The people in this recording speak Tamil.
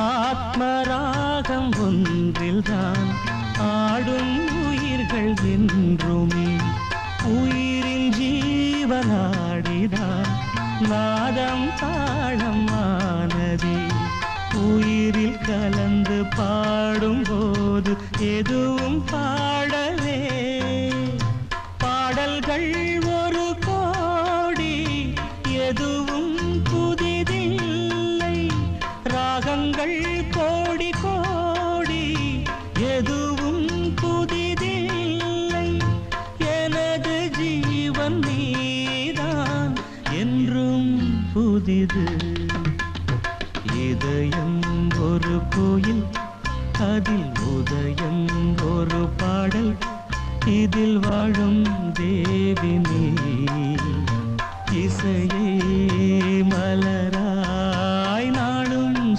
ஆத்மராகம் ஒன்றில்தான் ஆடும் உயிர்கள் என்றுமே. உயிரின் ஜீவனாடிதான் நாதம் தாளம் ஆனதே. உயிரில் கலந்து பாடும்போது எதுவும் பாடவே. பாடல்கள் ஒரு கோடி, எதுவும் புதிதில்லை. ராகங்கள் கோடி கோடி, எதுவும் புதிதில்லை. எனது ஜீவன் நீதான் என்றும் புதிது. இதயம் ஒரு கோயில், அதில் உதயம் ஒரு பாடல். இதில் வாழும் தேவி நீ. இசையே மலராய் நாளும்